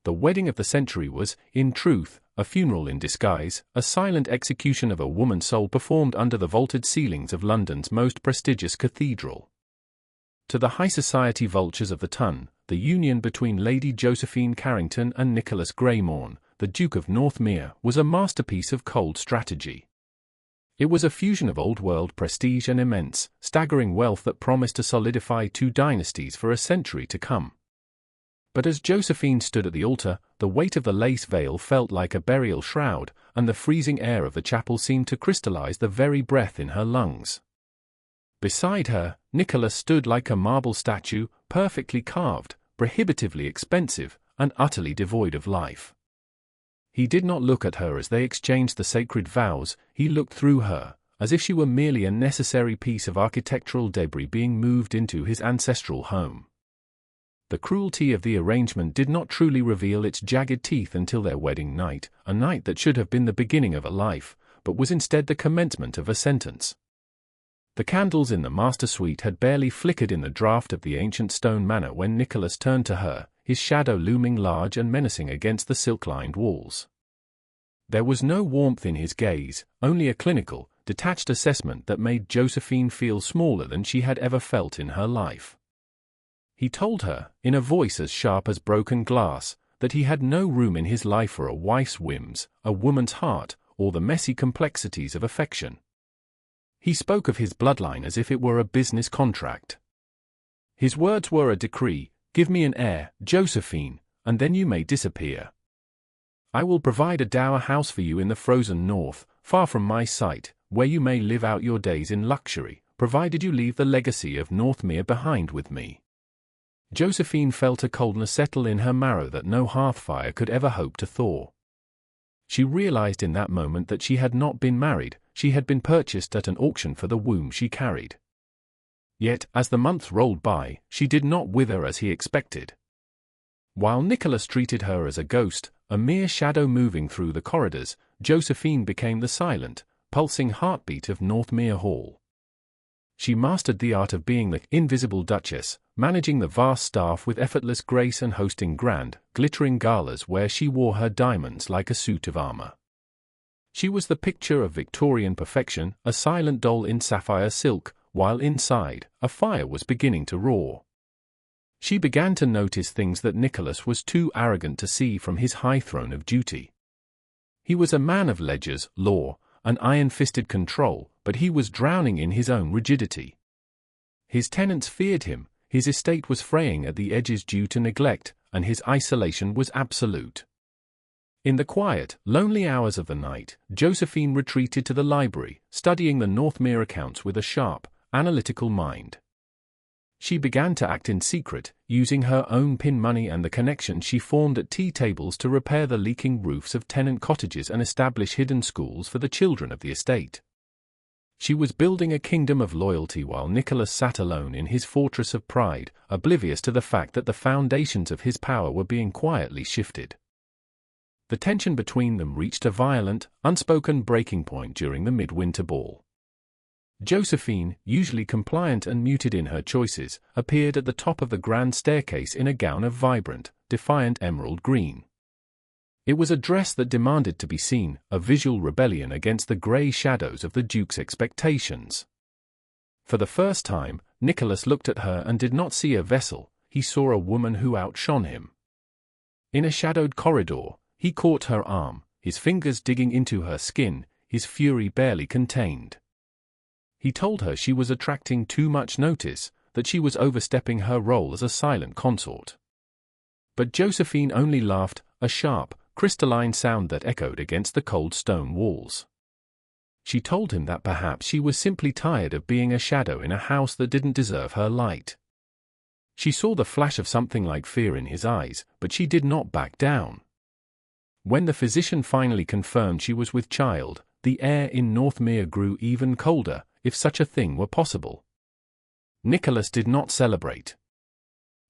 The wedding of the century was, in truth, a funeral in disguise, a silent execution of a woman's soul performed under the vaulted ceilings of London's most prestigious cathedral. To the high society vultures of the ton, the union between Lady Josephine Carrington and Nicholas Greymont, the Duke of Northmere, was a masterpiece of cold strategy. It was a fusion of old-world prestige and immense, staggering wealth that promised to solidify two dynasties for a century to come. But as Josephine stood at the altar, the weight of the lace veil felt like a burial shroud, and the freezing air of the chapel seemed to crystallize the very breath in her lungs. Beside her, Nicholas stood like a marble statue, perfectly carved, prohibitively expensive, and utterly devoid of life. He did not look at her as they exchanged the sacred vows, he looked through her, as if she were merely a necessary piece of architectural debris being moved into his ancestral home. The cruelty of the arrangement did not truly reveal its jagged teeth until their wedding night, a night that should have been the beginning of a life, but was instead the commencement of a sentence. The candles in the master suite had barely flickered in the draught of the ancient stone manor when Nicholas turned to her, his shadow looming large and menacing against the silk-lined walls. There was no warmth in his gaze, only a clinical, detached assessment that made Josephine feel smaller than she had ever felt in her life. He told her, in a voice as sharp as broken glass, that he had no room in his life for a wife's whims, a woman's heart, or the messy complexities of affection. He spoke of his bloodline as if it were a business contract. His words were a decree: "Give me an heir, Josephine, and then you may disappear. I will provide a dower house for you in the frozen north, far from my sight, where you may live out your days in luxury, provided you leave the legacy of Northmere behind with me." Josephine felt a coldness settle in her marrow that no hearth-fire could ever hope to thaw. She realized in that moment that she had not been married, she had been purchased at an auction for the womb she carried. Yet, as the months rolled by, she did not wither as he expected. While Nicholas treated her as a ghost, a mere shadow moving through the corridors, Josephine became the silent, pulsing heartbeat of Northmere Hall. She mastered the art of being the invisible Duchess, managing the vast staff with effortless grace and hosting grand, glittering galas where she wore her diamonds like a suit of armor. She was the picture of Victorian perfection, a silent doll in sapphire silk, while inside, a fire was beginning to roar. She began to notice things that Nicholas was too arrogant to see from his high throne of duty. He was a man of ledgers, law, and iron-fisted control, but he was drowning in his own rigidity. His tenants feared him, his estate was fraying at the edges due to neglect, and his isolation was absolute. In the quiet, lonely hours of the night, Josephine retreated to the library, studying the Northmere accounts with a sharp, analytical mind. She began to act in secret, using her own pin money and the connections she formed at tea tables to repair the leaking roofs of tenant cottages and establish hidden schools for the children of the estate. She was building a kingdom of loyalty while Nicholas sat alone in his fortress of pride, oblivious to the fact that the foundations of his power were being quietly shifted. The tension between them reached a violent, unspoken breaking point during the midwinter ball. Josephine, usually compliant and muted in her choices, appeared at the top of the grand staircase in a gown of vibrant, defiant emerald green. It was a dress that demanded to be seen, a visual rebellion against the grey shadows of the Duke's expectations. For the first time, Nicholas looked at her and did not see a vessel, he saw a woman who outshone him. In a shadowed corridor, he caught her arm, his fingers digging into her skin, his fury barely contained. He told her she was attracting too much notice, that she was overstepping her role as a silent consort. But Josephine only laughed, a sharp, crystalline sound that echoed against the cold stone walls. She told him that perhaps she was simply tired of being a shadow in a house that didn't deserve her light. She saw the flash of something like fear in his eyes, but she did not back down. When the physician finally confirmed she was with child, the air in Northmere grew even colder, if such a thing were possible. Nicholas did not celebrate.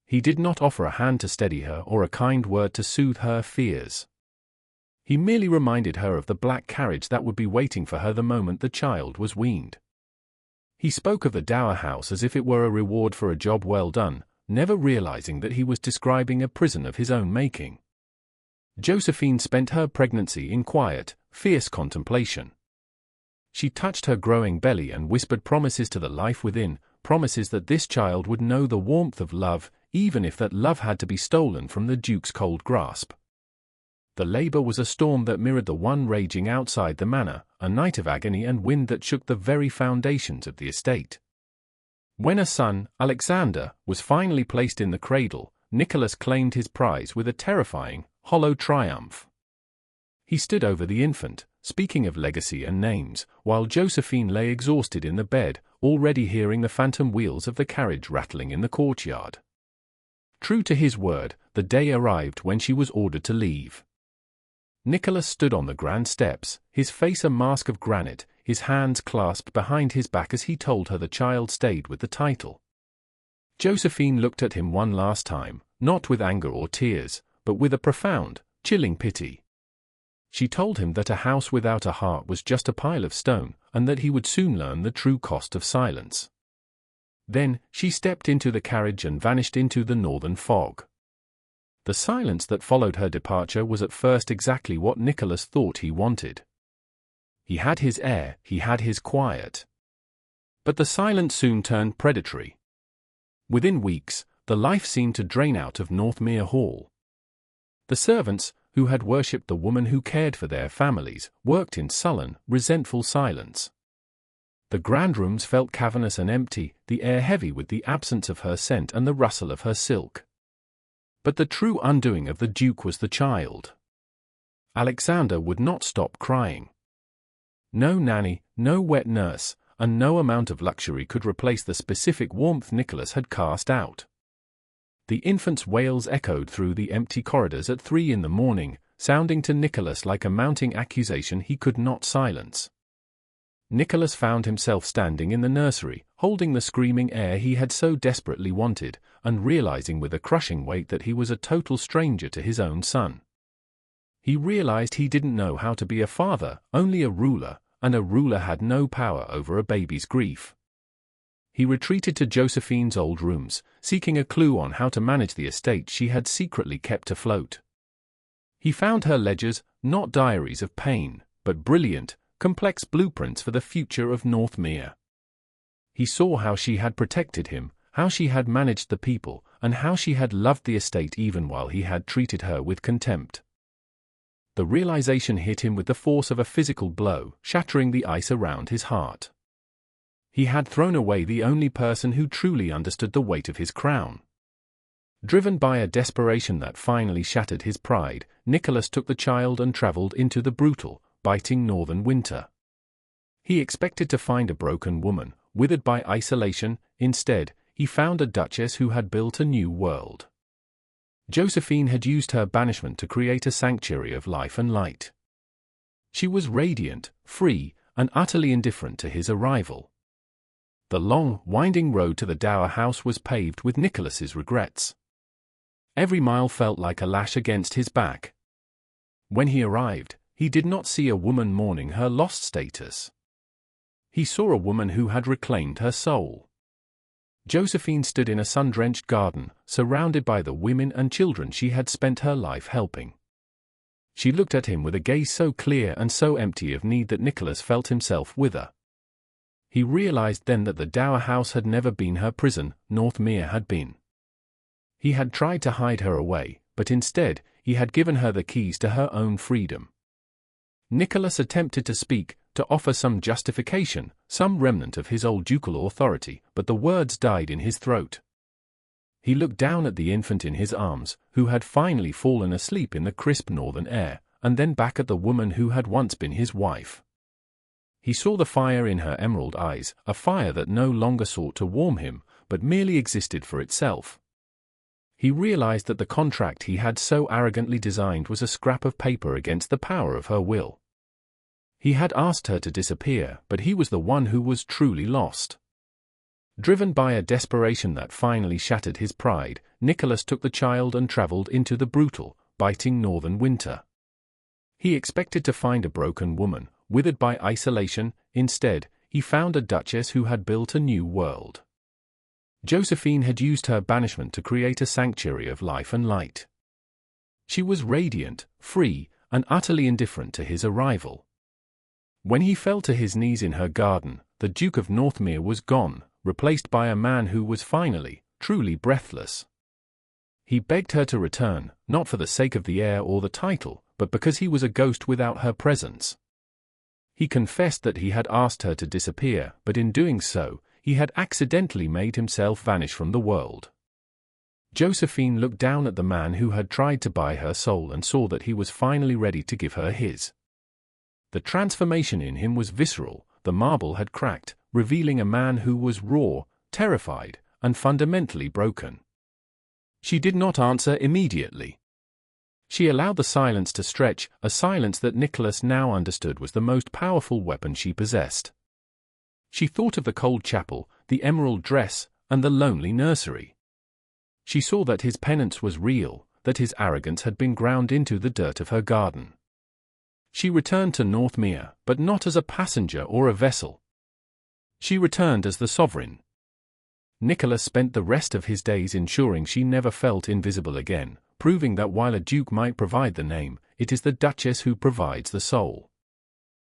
He did not offer a hand to steady her or a kind word to soothe her fears. He merely reminded her of the black carriage that would be waiting for her the moment the child was weaned. He spoke of the dower house as if it were a reward for a job well done, never realizing that he was describing a prison of his own making. Josephine spent her pregnancy in quiet, fierce contemplation. She touched her growing belly and whispered promises to the life within, promises that this child would know the warmth of love, even if that love had to be stolen from the Duke's cold grasp. The labor was a storm that mirrored the one raging outside the manor, a night of agony and wind that shook the very foundations of the estate. When a son, Alexander, was finally placed in the cradle, Nicholas claimed his prize with a terrifying, hollow triumph. He stood over the infant, speaking of legacy and names, while Josephine lay exhausted in the bed, already hearing the phantom wheels of the carriage rattling in the courtyard. True to his word, the day arrived when she was ordered to leave. Nicholas stood on the grand steps, his face a mask of granite, his hands clasped behind his back as he told her the child stayed with the title. Josephine looked at him one last time, not with anger or tears, but with a profound, chilling pity. She told him that a house without a heart was just a pile of stone, and that he would soon learn the true cost of silence. Then, she stepped into the carriage and vanished into the northern fog. The silence that followed her departure was at first exactly what Nicholas thought he wanted. He had his air, he had his quiet. But the silence soon turned predatory. Within weeks, the life seemed to drain out of Northmere Hall. The servants, who had worshipped the woman who cared for their families, worked in sullen, resentful silence. The grand rooms felt cavernous and empty, the air heavy with the absence of her scent and the rustle of her silk. But the true undoing of the Duke was the child. Alexander would not stop crying. No nanny, no wet nurse, and no amount of luxury could replace the specific warmth Nicholas had cast out. The infant's wails echoed through the empty corridors at 3 in the morning, sounding to Nicholas like a mounting accusation he could not silence. Nicholas found himself standing in the nursery, holding the screaming heir he had so desperately wanted, and realizing with a crushing weight that he was a total stranger to his own son. He realized he didn't know how to be a father, only a ruler, and a ruler had no power over a baby's grief. He retreated to Josephine's old rooms, seeking a clue on how to manage the estate she had secretly kept afloat. He found her ledgers, not diaries of pain, but brilliant, complex blueprints for the future of Northmere. He saw how she had protected him, how she had managed the people, and how she had loved the estate even while he had treated her with contempt. The realization hit him with the force of a physical blow, shattering the ice around his heart. He had thrown away the only person who truly understood the weight of his crown. Driven by a desperation that finally shattered his pride, Nicholas took the child and traveled into the brutal, biting northern winter. He expected to find a broken woman, withered by isolation. Instead, he found a duchess who had built a new world. Josephine had used her banishment to create a sanctuary of life and light. She was radiant, free, and utterly indifferent to his arrival. The long, winding road to the dower house was paved with Nicholas's regrets. Every mile felt like a lash against his back. When he arrived, he did not see a woman mourning her lost status. He saw a woman who had reclaimed her soul. Josephine stood in a sun-drenched garden, surrounded by the women and children she had spent her life helping. She looked at him with a gaze so clear and so empty of need that Nicholas felt himself wither. He realized then that the dower house had never been her prison, Northmere had been. He had tried to hide her away, but instead, he had given her the keys to her own freedom. Nicholas attempted to speak, to offer some justification, some remnant of his old ducal authority, but the words died in his throat. He looked down at the infant in his arms, who had finally fallen asleep in the crisp northern air, and then back at the woman who had once been his wife. He saw the fire in her emerald eyes, a fire that no longer sought to warm him, but merely existed for itself. He realized that the contract he had so arrogantly designed was a scrap of paper against the power of her will. He had asked her to disappear, but he was the one who was truly lost. Driven by a desperation that finally shattered his pride, Nicholas took the child and traveled into the brutal, biting northern winter. He expected to find a broken woman, withered by isolation. Instead, he found a duchess who had built a new world. Josephine had used her banishment to create a sanctuary of life and light. She was radiant, free, and utterly indifferent to his arrival. When he fell to his knees in her garden, the Duke of Northmere was gone, replaced by a man who was finally, truly breathless. He begged her to return, not for the sake of the heir or the title, but because he was a ghost without her presence. He confessed that he had asked her to disappear, but in doing so, he had accidentally made himself vanish from the world. Josephine looked down at the man who had tried to buy her soul and saw that he was finally ready to give her his. The transformation in him was visceral. The marble had cracked, revealing a man who was raw, terrified, and fundamentally broken. She did not answer immediately. She allowed the silence to stretch, a silence that Nicholas now understood was the most powerful weapon she possessed. She thought of the cold chapel, the emerald dress, and the lonely nursery. She saw that his penance was real, that his arrogance had been ground into the dirt of her garden. She returned to Northmere, but not as a passenger or a vessel. She returned as the sovereign. Nicholas spent the rest of his days ensuring she never felt invisible again, proving that while a duke might provide the name, it is the Duchess who provides the soul.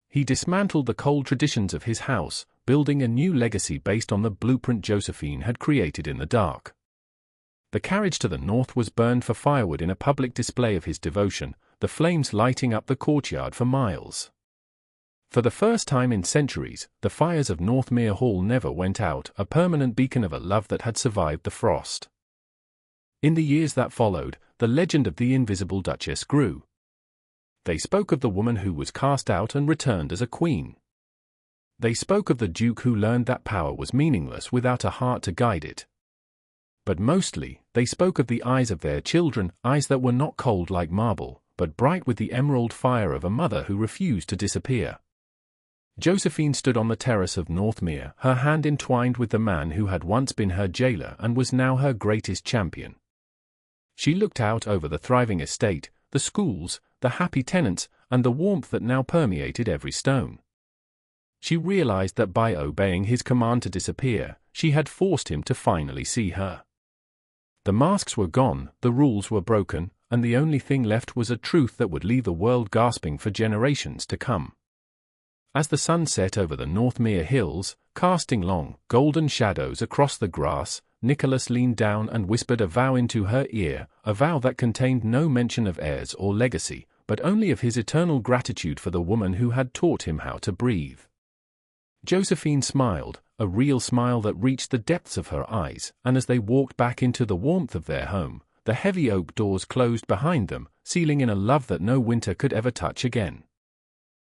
He dismantled the cold traditions of his house, building a new legacy based on the blueprint Josephine had created in the dark. The carriage to the north was burned for firewood in a public display of his devotion, the flames lighting up the courtyard for miles. For the first time in centuries, the fires of Northmere Hall never went out, a permanent beacon of a love that had survived the frost. In the years that followed, the legend of the invisible Duchess grew. They spoke of the woman who was cast out and returned as a queen. They spoke of the duke who learned that power was meaningless without a heart to guide it. But mostly, they spoke of the eyes of their children, eyes that were not cold like marble, but bright with the emerald fire of a mother who refused to disappear. Josephine stood on the terrace of Northmere, her hand entwined with the man who had once been her jailer and was now her greatest champion. She looked out over the thriving estate, the schools, the happy tenants, and the warmth that now permeated every stone. She realized that by obeying his command to disappear, she had forced him to finally see her. The masks were gone, the rules were broken, and the only thing left was a truth that would leave the world gasping for generations to come. As the sun set over the Northmere hills, casting long, golden shadows across the grass, Nicholas leaned down and whispered a vow into her ear, a vow that contained no mention of heirs or legacy, but only of his eternal gratitude for the woman who had taught him how to breathe. Josephine smiled, a real smile that reached the depths of her eyes, and as they walked back into the warmth of their home, the heavy oak doors closed behind them, sealing in a love that no winter could ever touch again.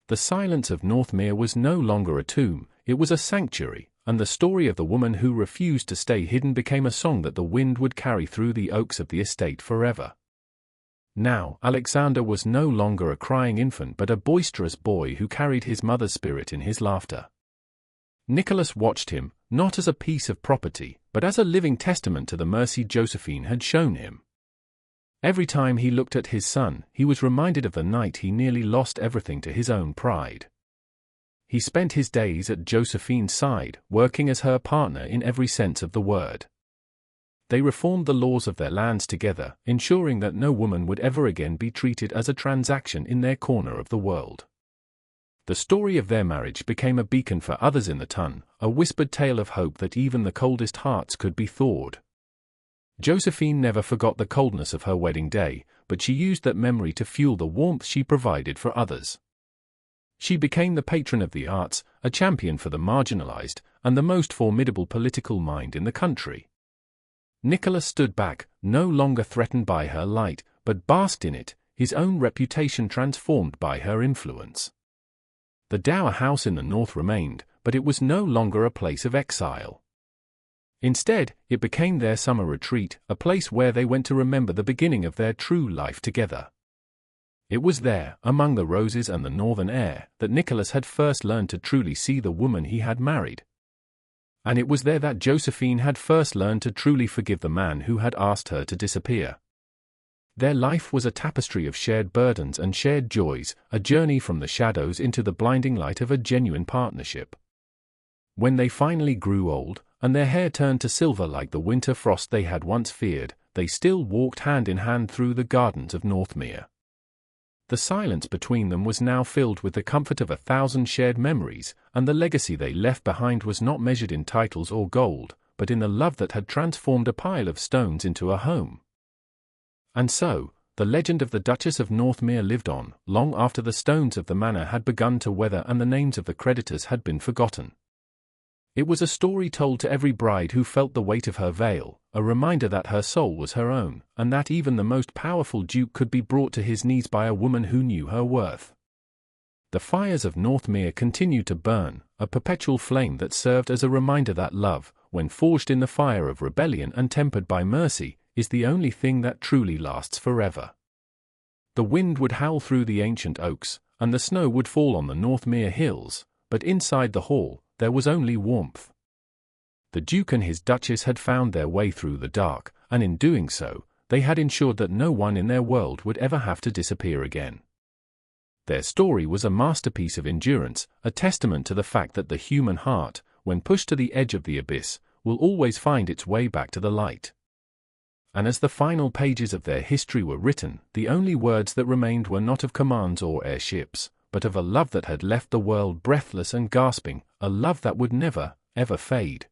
The silence of Northmere was no longer a tomb, it was a sanctuary, and the story of the woman who refused to stay hidden became a song that the wind would carry through the oaks of the estate forever. Now, Alexander was no longer a crying infant but a boisterous boy who carried his mother's spirit in his laughter. Nicholas watched him, not as a piece of property, but as a living testament to the mercy Josephine had shown him. Every time he looked at his son, he was reminded of the night he nearly lost everything to his own pride. He spent his days at Josephine's side, working as her partner in every sense of the word. They reformed the laws of their lands together, ensuring that no woman would ever again be treated as a transaction in their corner of the world. The story of their marriage became a beacon for others in the Tun, a whispered tale of hope that even the coldest hearts could be thawed. Josephine never forgot the coldness of her wedding day, but she used that memory to fuel the warmth she provided for others. She became the patron of the arts, a champion for the marginalized, and the most formidable political mind in the country. Nicholas stood back, no longer threatened by her light, but basked in it, his own reputation transformed by her influence. The dower house in the north remained, but it was no longer a place of exile. Instead, it became their summer retreat, a place where they went to remember the beginning of their true life together. It was there, among the roses and the northern air, that Nicholas had first learned to truly see the woman he had married. And it was there that Josephine had first learned to truly forgive the man who had asked her to disappear. Their life was a tapestry of shared burdens and shared joys, a journey from the shadows into the blinding light of a genuine partnership. When they finally grew old, and their hair turned to silver like the winter frost they had once feared, they still walked hand in hand through the gardens of Northmere. The silence between them was now filled with the comfort of 1,000 shared memories, and the legacy they left behind was not measured in titles or gold, but in the love that had transformed a pile of stones into a home. And so, the legend of the Duchess of Northmere lived on, long after the stones of the manor had begun to weather and the names of the creditors had been forgotten. It was a story told to every bride who felt the weight of her veil, a reminder that her soul was her own, and that even the most powerful duke could be brought to his knees by a woman who knew her worth. The fires of Northmere continued to burn, a perpetual flame that served as a reminder that love, when forged in the fire of rebellion and tempered by mercy, is the only thing that truly lasts forever. The wind would howl through the ancient oaks, and the snow would fall on the Northmere hills, but inside the hall, there was only warmth. The Duke and his Duchess had found their way through the dark, and in doing so, they had ensured that no one in their world would ever have to disappear again. Their story was a masterpiece of endurance, a testament to the fact that the human heart, when pushed to the edge of the abyss, will always find its way back to the light. And as the final pages of their history were written, the only words that remained were not of commands or airships, but of a love that had left the world breathless and gasping, a love that would never, ever fade.